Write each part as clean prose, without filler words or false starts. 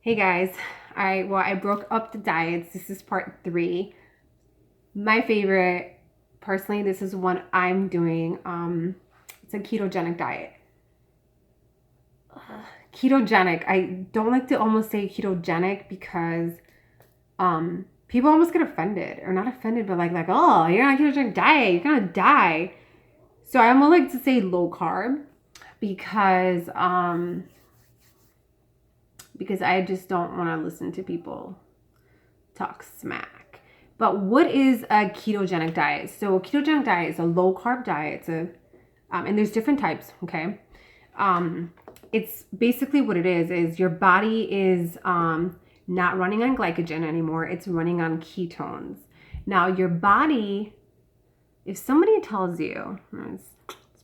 Hey guys, I broke up the diets. This is part 3. My favorite, personally, this is one I'm doing. It's a ketogenic diet. Ketogenic. I don't like to almost say ketogenic because people almost get offended, or not offended, but like oh, you're on a ketogenic diet, you're gonna die. So I'm gonna like to say low carb because I just don't want to listen to people talk smack. But what is a ketogenic diet? So a ketogenic diet is a low carb diet. And there's different types. Okay, it's basically what it is your body is not running on glycogen anymore. It's running on ketones. Now your body, if somebody tells you, let's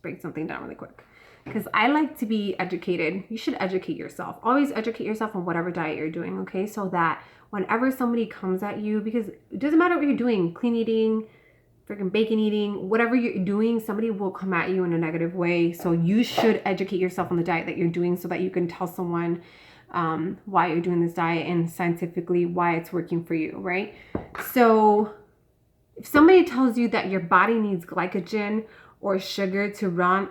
break something down really quick, because I like to be educated. You should educate yourself. Always educate yourself on whatever diet you're doing, okay? So that whenever somebody comes at you, because it doesn't matter what you're doing, clean eating, freaking bacon eating, whatever you're doing, somebody will come at you in a negative way. So you should educate yourself on the diet that you're doing so that you can tell someone why you're doing this diet and scientifically why it's working for you, right? So if somebody tells you that your body needs glycogen or sugar to run,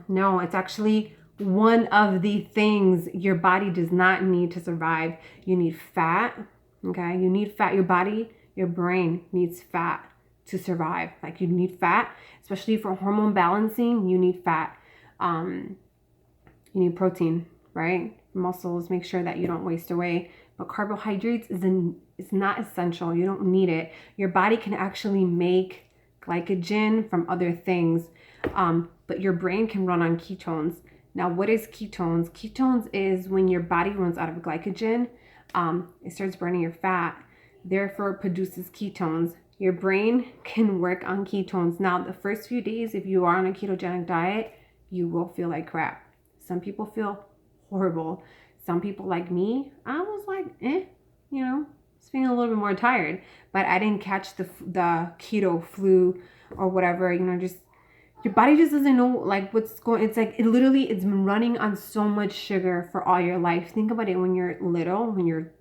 no, it's actually one of the things your body does not need to survive. You need fat, okay? You need fat. Your body, your brain needs fat to survive. Like you need fat, especially for hormone balancing, you need fat. You need protein, right? Muscles, make sure that you don't waste away. But carbohydrates is not essential. You don't need it. Your body can actually make glycogen from other things, but your brain can run on ketones. Now, what is ketones? Ketones is when your body runs out of glycogen, it starts burning your fat, therefore it produces ketones. Your brain can work on ketones. Now, the first few days, if you are on a ketogenic diet, you will feel like crap. Some people feel horrible. Some people like me, I was like, just feeling a little bit more tired, but I didn't catch the keto flu or whatever, just your body just doesn't know like what's going. It's like it's been running on so much sugar for all your life. Think about it when you're little, when you're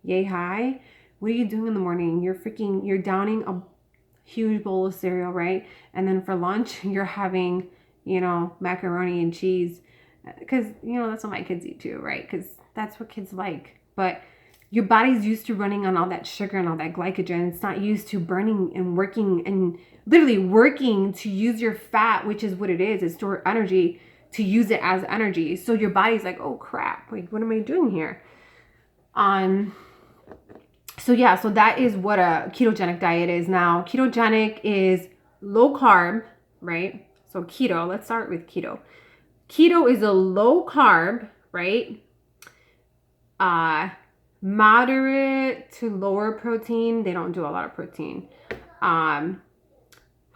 yay high. What are you doing in the morning? You're downing a huge bowl of cereal, right? And then for lunch, you're having, macaroni and cheese. Because, that's what my kids eat too, right? Because that's what kids like. But your body's used to running on all that sugar and all that glycogen. It's not used to burning and working and literally working to use your fat, which is what it is. It's stored energy to use it as energy. So your body's like, oh crap, like what am I doing here? So that is what a ketogenic diet is. Now, ketogenic is low carb, right? So keto, let's start with keto. Keto is a low carb, right? Moderate to lower protein. They don't do a lot of protein. Higher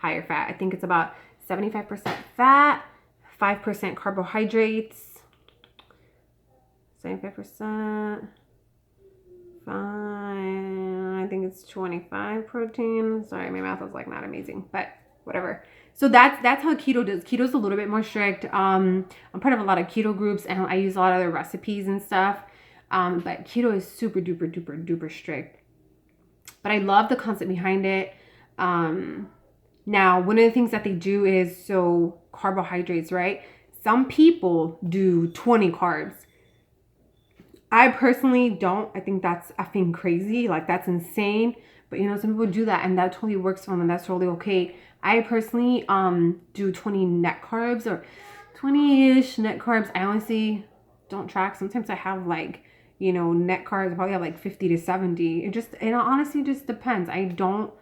fat. I think it's about 75% fat, 5% carbohydrates, 75%. I think it's 25 protein. Sorry, my math was like not amazing, but whatever. So that's how keto does. Keto's a little bit more strict. I'm part of a lot of keto groups and I use a lot of their recipes and stuff. But keto is super duper duper duper strict. But I love the concept behind it. Now, one of the things that they do is carbohydrates, right? Some people do 20 carbs. I personally don't. I think that's effing crazy. Like, that's insane. But, some people do that, and that totally works for them, and that's totally okay. I personally do 20 net carbs, or 20-ish net carbs. I honestly don't track. Sometimes I have, net carbs. I probably have, 50 to 70. It honestly just depends. I don't,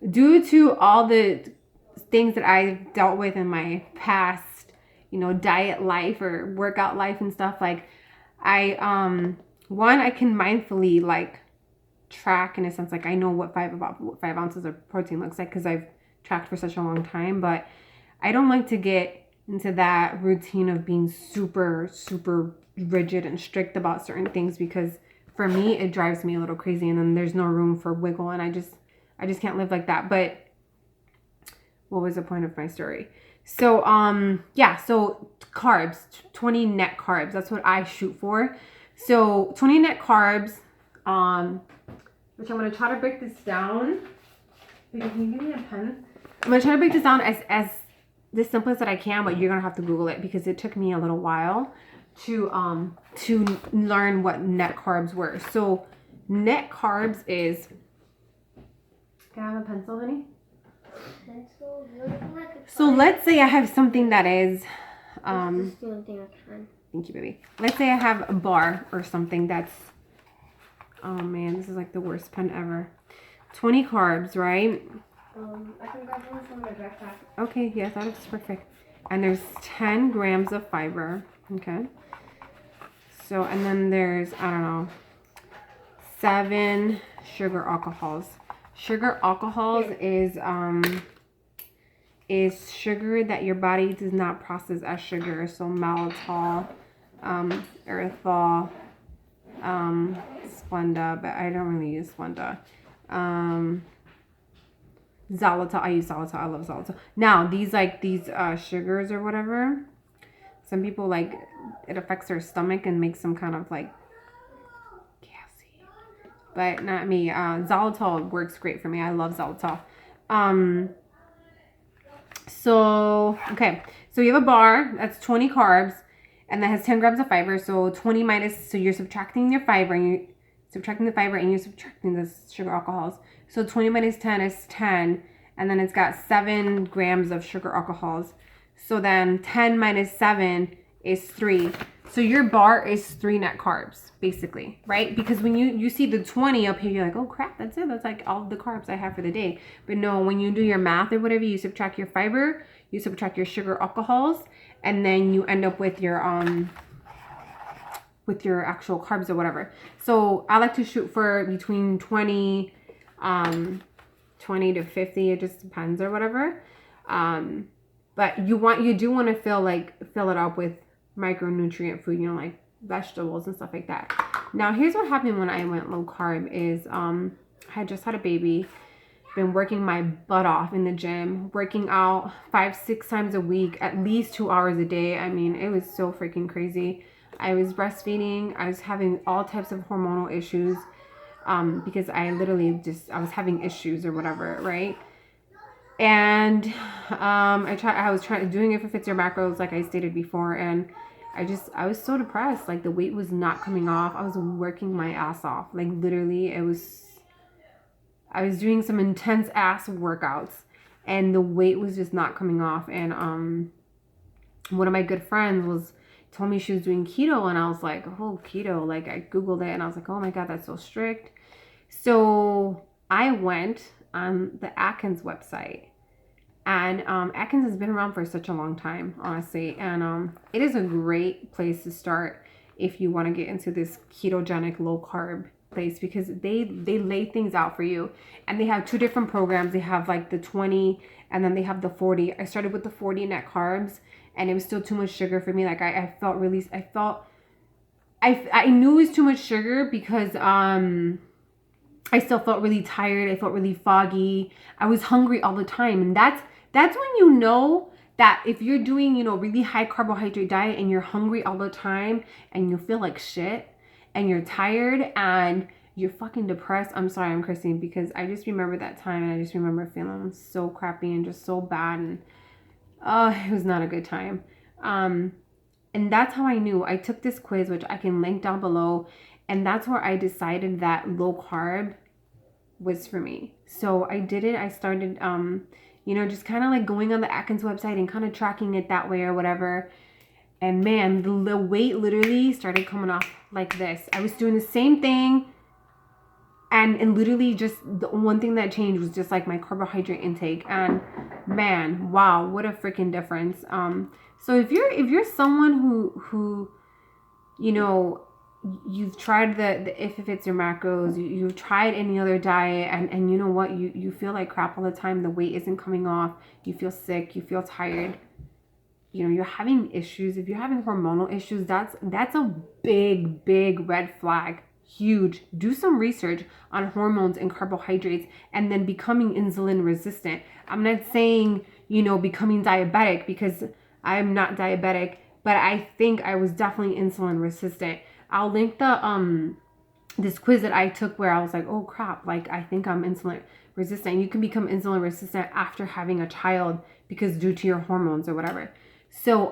due to all the things that I've dealt with in my past, diet life or workout life and stuff, I can mindfully track in a sense, I know what 5 ounces of protein looks like because I've tracked for such a long time, but I don't like to get into that routine of being super, super rigid and strict about certain things because for me, it drives me a little crazy and then there's no room for wiggle and I just can't live like that. But what was the point of my story? So, so carbs, 20 net carbs. That's what I shoot for. So 20 net carbs, which I'm going to try to break this down. Can you give me a pen? I'm going to try to break this down as the simplest that I can, but you're going to have to Google it because it took me a little while to learn what net carbs were. So net carbs is, can I have a pencil, honey? Pencil? So let's say I have something that is, This is the only thing I can. thank you, baby. Let's say I have a bar or something that's, oh man, this is like the worst pen ever. 20 carbs, right? I can grab one from my backpack. Okay, yeah, that is perfect. And there's 10 grams of fiber, okay? So, and then there's, I don't know, 7 sugar alcohols. Sugar alcohols is sugar that your body does not process as sugar. So maltol, erythritol, Splenda, but I don't really use Splenda. Xylitol, I use xylitol. I love xylitol. Now these sugars or whatever, some people like it affects their stomach and makes them kind of like gassy, but not me. Xylitol works great for me. I love xylitol. So okay, so you have a bar that's 20 carbs and that has 10 grams of fiber. So 20 minus, so you're subtracting your fiber and you're subtracting the fiber and you're subtracting the sugar alcohols. So 20 minus 10 is 10, and then it's got 7 grams of sugar alcohols. So then 10 minus 7 is 3. So your bar is 3 net carbs, basically, right? Because when you see the 20 up here, you're like, oh crap, that's it. That's like all the carbs I have for the day. But no, when you do your math or whatever, you subtract your fiber, you subtract your sugar alcohols, and then you end up with your actual carbs or whatever. So I like to shoot for between 20 to 50. It just depends or whatever. But you do want to fill it up with micronutrient food, like vegetables and stuff like that. Now here's what happened when I went low carb is I had just had a baby, been working my butt off in the gym, working out 5-6 times a week, at least 2 hours a day. I mean, it was so freaking crazy. I was breastfeeding. I was having all types of hormonal issues because I was having issues or whatever, right? And I was doing it for Fit Your Macros, like I stated before, and I was so depressed. Like the weight was not coming off. I was working my ass off. Like literally, I was doing some intense ass workouts, and the weight was just not coming off. And one of my good friends told me she was doing keto, and I was like, oh, keto. Like I Googled it and I was like, oh my God, that's so strict. So I went on the Atkins website, and Atkins has been around for such a long time, honestly. And it is a great place to start if you want to get into this ketogenic low carb place, because they lay things out for you. And they have 2 different programs. They have like the 20 and then they have the 40. I started with the 40 net carbs, and it was still too much sugar for me. Like I knew it was too much sugar because I still felt really tired. I felt really foggy. I was hungry all the time. And that's when you know that if you're doing, really high carbohydrate diet and you're hungry all the time and you feel like shit and you're tired and you're fucking depressed. I'm sorry, I'm cursing because I just remember that time, and I just remember feeling so crappy and just so bad, and it was not a good time. And that's how I knew. I took this quiz, which I can link down below, and that's where I decided that low carb was for me. So I did it. I started, just kind of like going on the Atkins website and kind of tracking it that way or whatever. And man, the weight literally started coming off like this. I was doing the same thing. And literally just the one thing that changed was just like my carbohydrate intake. And man, wow, what a freaking difference. So if you're someone who you've tried the if it fits your macros, you've tried any other diet, and you know what, you feel like crap all the time, the weight isn't coming off, you feel sick, you feel tired, you're having issues, if you're having hormonal issues, that's a big red flag. Huge. Do some research on hormones and carbohydrates, and then becoming insulin resistant. I'm not saying, becoming diabetic, because I'm not diabetic, but I think I was definitely insulin resistant. I'll link the this quiz that I took where I was like, oh crap, like I think I'm insulin resistant. You can become insulin resistant after having a child because due to your hormones or whatever. So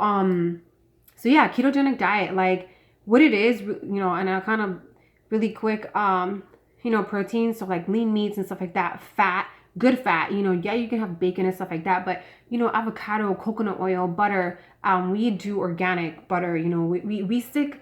so yeah, ketogenic diet, like what it is, you know, and I'll kind of really quick, you know, protein, so like lean meats and stuff like that, fat, good fat, you know, yeah, you can have bacon and stuff like that, but you know, avocado, coconut oil, butter, we do organic butter, you know, we stick,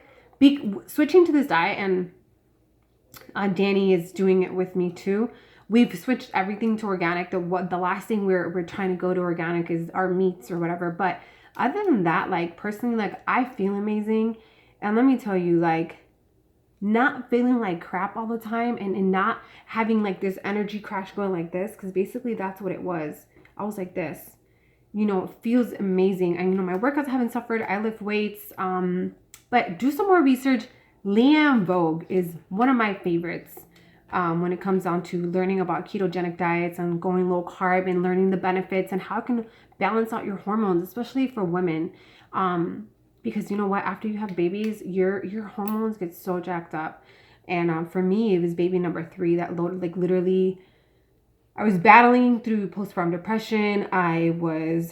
switching to this diet, and Danny is doing it with me too. We've switched everything to organic. The last thing we're trying to go to organic is our meats or whatever. But other than that, like personally, like I feel amazing. And let me tell you, like not feeling like crap all the time, and not having like this energy crash going like this, because basically that's what it was. I was like this, you know, it feels amazing. And you know, my workouts haven't suffered. I lift weights. But do some more research. Leanne Vogue is one of my favorites when it comes down to learning about ketogenic diets and going low carb and learning the benefits and how it can balance out your hormones, especially for women. Because you know what, after you have babies, your hormones get so jacked up. And for me, it was baby number 3 that loaded, like literally, I was battling through postpartum depression. I was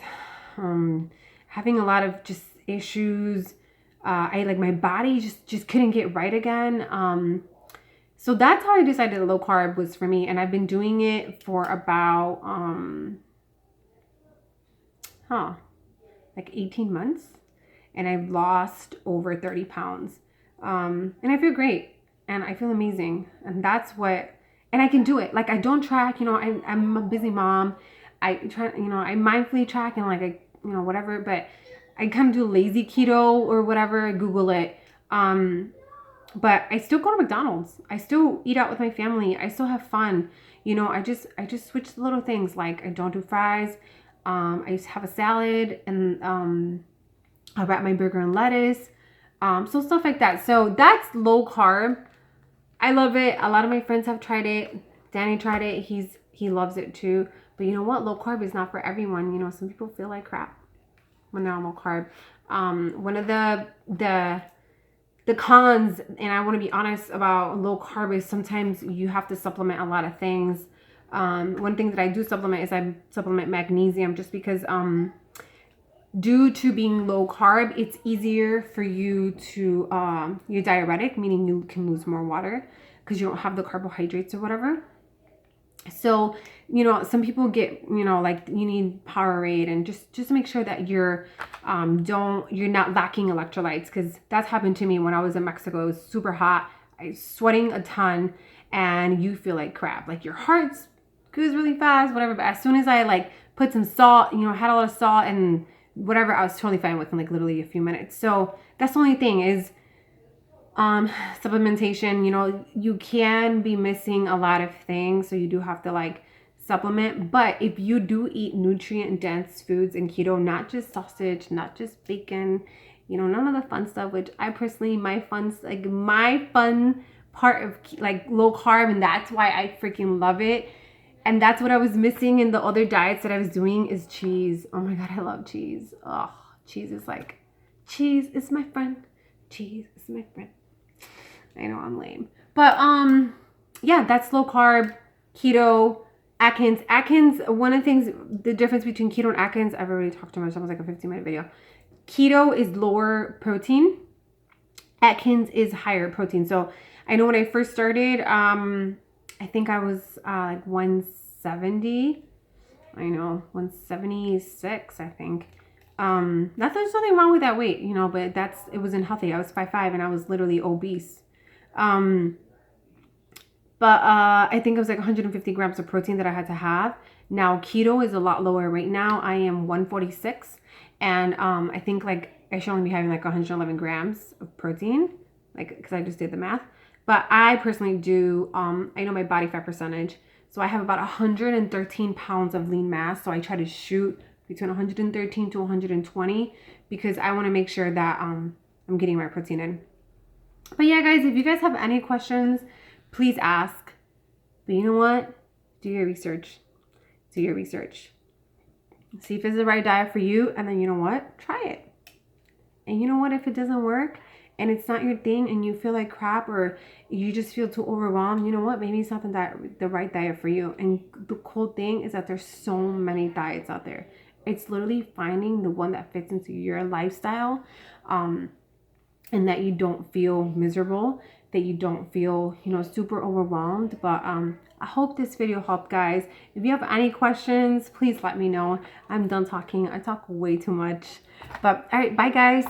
having a lot of just issues. I like my body just couldn't get right again. So that's how I decided low carb was for me. And I've been doing it for about, like 18 months. And I've lost over 30 pounds. And I feel great. And I feel amazing. And that's what, and I can do it. Like I don't track, you know, I'm a busy mom. I try, you know, I mindfully track and like, you know, whatever, but I kind of do lazy keto or whatever. Google it. But I still go to McDonald's. I still eat out with my family. I still have fun. You know, I just switch the little things. Like I don't do fries. I just have a salad, and I wrap my burger in lettuce. So stuff like that. So that's low carb. I love it. A lot of my friends have tried it. Danny tried it. He loves it too. But you know what? Low carb is not for everyone. You know, some people feel like crap when they're on low carb. One of the cons, and I want to be honest about low carb, is sometimes you have to supplement a lot of things. One thing that I do supplement is I supplement magnesium, just because due to being low carb, it's easier for you to, you're diuretic, meaning you can lose more water because you don't have the carbohydrates or whatever. So, you know, some people get, you know, like you need Powerade, and just to make sure that you're not lacking electrolytes, because that's happened to me when I was in Mexico. It was super hot. I was sweating a ton, and you feel like crap. Like your heart goes really fast, whatever. But as soon as I like put some salt, you know, had a lot of salt and whatever, I was totally fine within like literally a few minutes. So that's the only thing is supplementation. You know, you can be missing a lot of things, so you do have to like supplement. But if you do eat nutrient dense foods in keto, not just sausage, not just bacon, you know, none of the fun stuff, which I personally, my fun part of like low carb, and that's why I freaking love it. And that's what I was missing in the other diets that I was doing, is cheese. Oh my God, I love cheese. Oh, cheese is my friend. Cheese is my friend. I know I'm lame. But yeah, that's low carb, keto, Atkins. Atkins, one of the things, the difference between keto and Atkins, I've already talked too much. That was like a 15-minute video. Keto is lower protein. Atkins is higher protein. So I know when I first started, I think I was like 170. I know, 176, I think. There's nothing wrong with that weight, you know, but it wasn't healthy. I was 5'5" and I was literally obese. But I think it was like 150 grams of protein that I had to have. Now keto is a lot lower. Right now I am 146, and I think like I should only be having like 111 grams of protein, like because I just did the math. But I personally do, I know my body fat percentage. So I have about 113 pounds of lean mass. So I try to shoot between 113 to 120 because I want to make sure that I'm getting my protein in. But yeah, guys, if you guys have any questions, please ask. But you know what? Do your research. Do your research. See if it's the right diet for you. And then you know what? Try it. And you know what? If it doesn't work, and it's not your thing and you feel like crap or you just feel too overwhelmed, you know what? Maybe it's not the right diet for you. And the cool thing is that there's so many diets out there. It's literally finding the one that fits into your lifestyle, and that you don't feel miserable, that you don't feel, super overwhelmed. But I hope this video helped, guys. If you have any questions, please let me know. I'm done talking. I talk way too much. But all right, bye guys.